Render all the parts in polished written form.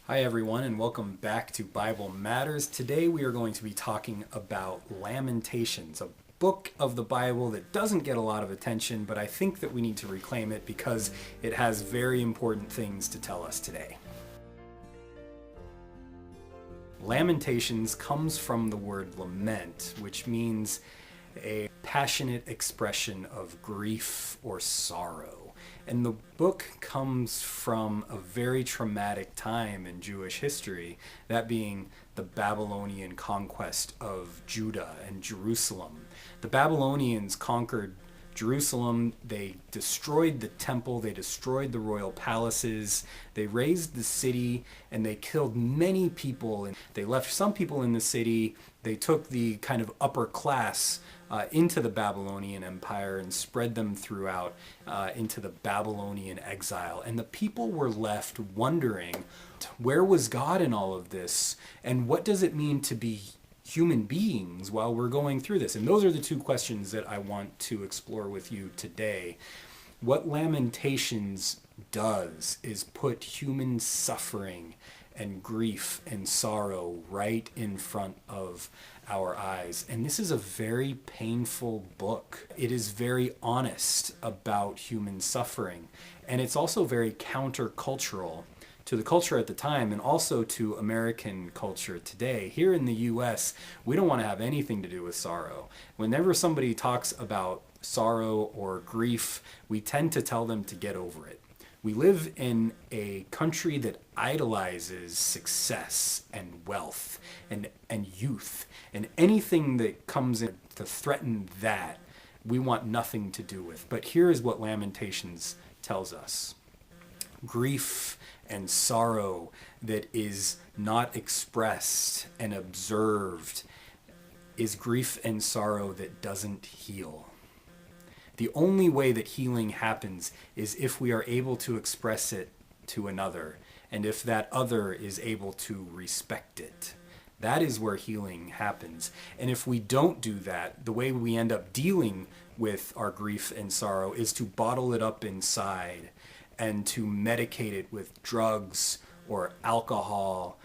Hi everyone, and welcome back to Bible Matters. Today we are going to be talking about Lamentations, a book of the Bible that doesn't get a lot of attention, but I think that we need to reclaim it because it has very important things to tell us today. Lamentations comes from the word lament, which means a passionate expression of grief or sorrow. And the book comes from a very traumatic time in Jewish history, that being the Babylonian conquest of Judah and Jerusalem. The Babylonians conquered Jerusalem, they destroyed the temple, they destroyed the royal palaces, they razed the city, and they killed many people. And they left some people in the city. They took the kind of upper class into the Babylonian Empire and spread them throughout into the Babylonian exile. And the people were left wondering, where was God in all of this? And what does it mean to be human beings while we're going through this? And those are the two questions that I want to explore with you today. What Lamentations does is put human suffering and grief and sorrow right in front of our eyes. And this is a very painful book. It is very honest about human suffering. And it's also very countercultural to the culture at the time and also to American culture today. Here in the US, we don't want to have anything to do with sorrow. Whenever somebody talks about sorrow or grief, we tend to tell them to get over it. We live in a country that idolizes success and wealth and youth, and anything that comes in to threaten that, we want nothing to do with. But here is what Lamentations tells us. Grief and sorrow that is not expressed and observed is grief and sorrow that doesn't heal. The only way that healing happens is if we are able to express it to another, and if that other is able to respect it. That is where healing happens. And if we don't do that, the way we end up dealing with our grief and sorrow is to bottle it up inside and to medicate it with drugs or alcohol.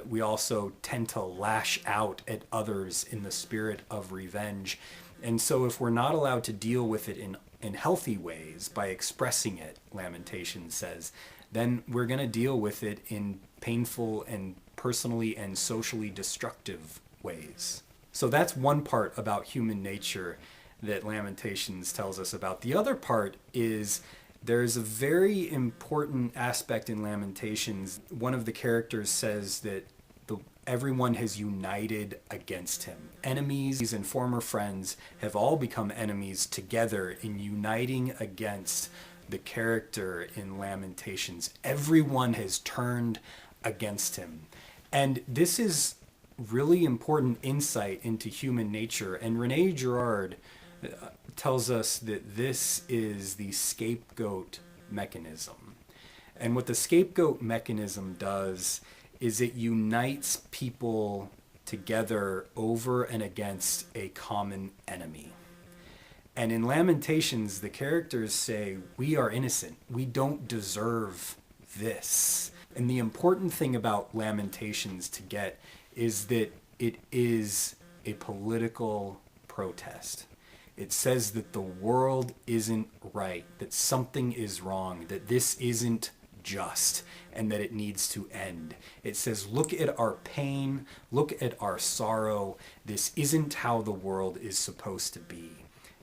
We also tend to lash out at others in the spirit of revenge. And so if we're not allowed to deal with it in healthy ways by expressing it, Lamentations says, then we're going to deal with it in painful and personally and socially destructive ways. So that's one part about human nature that Lamentations tells us about. The other part is there's a very important aspect in Lamentations. One of the characters says that everyone has united against him. Enemies and former friends have all become enemies together in uniting against the character in Lamentations. Everyone has turned against him. And this is really important insight into human nature. And Rene Girard tells us that this is the scapegoat mechanism. And what the scapegoat mechanism does is it unites people together over and against a common enemy. And in Lamentations, the characters say, we are innocent. We don't deserve this. And the important thing about Lamentations to get is that it is a political protest. It says that the world isn't right, that something is wrong, that this isn't just, and that it needs to end. It says, look at our pain, look at our sorrow. This isn't how the world is supposed to be.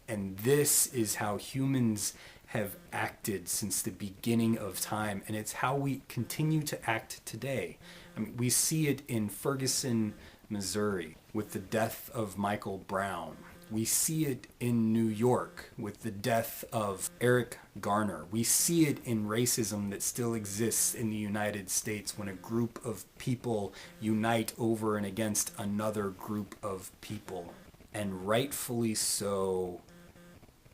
And this is how humans have acted since the beginning of time, and it's how we continue to act today. I mean, we see it in Ferguson, Missouri, with the death of Michael Brown. We see it in New York with the death of Eric Garner. We see it in racism that still exists in the United States when a group of people unite over and against another group of people. And rightfully so,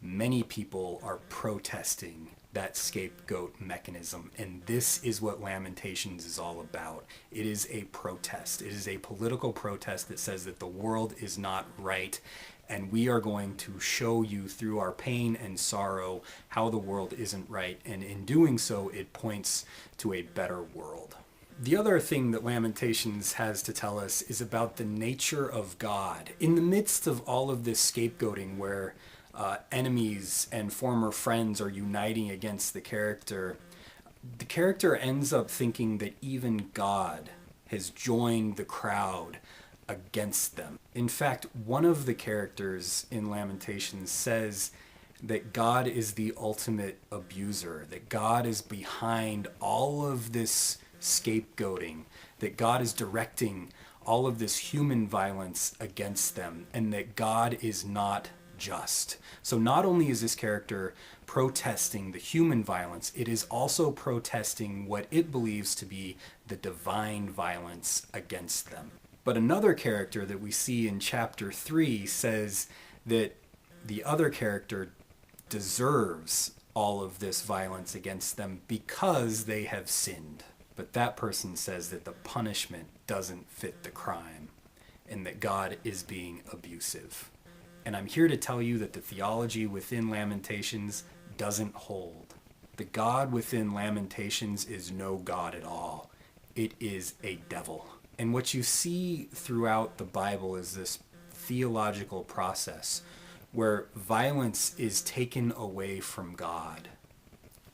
many people are protesting that scapegoat mechanism. And this is what Lamentations is all about. It is a protest. It is a political protest that says that the world is not right. And we are going to show you through our pain and sorrow how the world isn't right. And in doing so, it points to a better world. The other thing that Lamentations has to tell us is about the nature of God. In the midst of all of this scapegoating where enemies and former friends are uniting against the character ends up thinking that even God has joined the crowd against them. In fact, one of the characters in Lamentations says that God is the ultimate abuser, that God is behind all of this scapegoating, that God is directing all of this human violence against them, and that God is not just. So not only is this character protesting the human violence, it is also protesting what it believes to be the divine violence against them. But another character that we see in chapter 3 says that the other character deserves all of this violence against them because they have sinned. But that person says that the punishment doesn't fit the crime and that God is being abusive. And I'm here to tell you that the theology within Lamentations doesn't hold. The God within Lamentations is no God at all. It is a devil. And what you see throughout the Bible is this theological process where violence is taken away from God.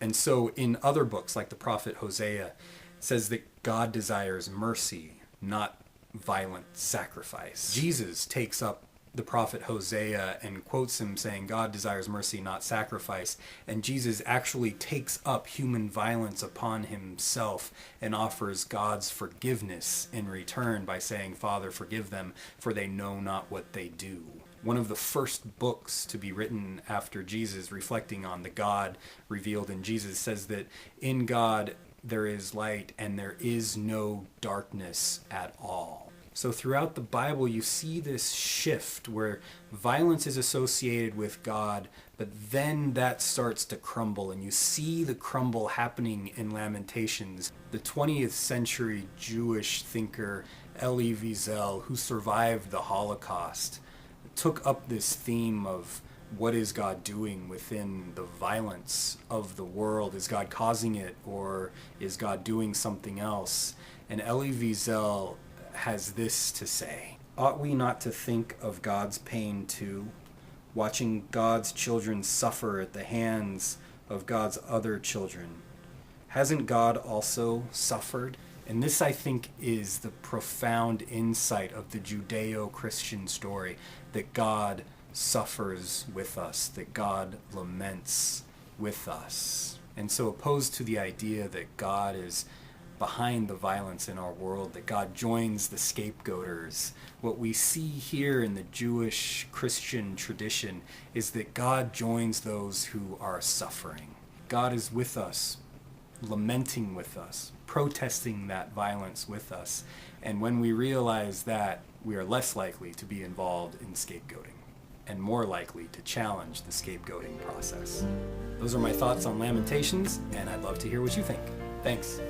And so in other books, like the prophet Hosea, it says that God desires mercy, not violent sacrifice. Jesus takes up the prophet Hosea and quotes him saying, God desires mercy, not sacrifice. And Jesus actually takes up human violence upon himself and offers God's forgiveness in return by saying, Father, forgive them, for they know not what they do. One of the first books to be written after Jesus, reflecting on the God revealed in Jesus, says that in God there is light and there is no darkness at all. So throughout the Bible, you see this shift where violence is associated with God, but then that starts to crumble, and you see the crumble happening in Lamentations. The 20th century Jewish thinker Elie Wiesel, who survived the Holocaust, took up this theme of what is God doing within the violence of the world? Is God causing it, or is God doing something else? And Elie Wiesel has this to say: ought we not to think of God's pain too, watching God's children suffer at the hands of God's other children? Hasn't God also suffered? And this, I think, is the profound insight of the Judeo-Christian story, that God suffers with us, that God laments with us. And so opposed to the idea that God is behind the violence in our world, that God joins the scapegoaters, what we see here in the Jewish Christian tradition is that God joins those who are suffering. God is with us, lamenting with us, protesting that violence with us. And when we realize that, we are less likely to be involved in scapegoating and more likely to challenge the scapegoating process. Those are my thoughts on Lamentations, and I'd love to hear what you think. Thanks.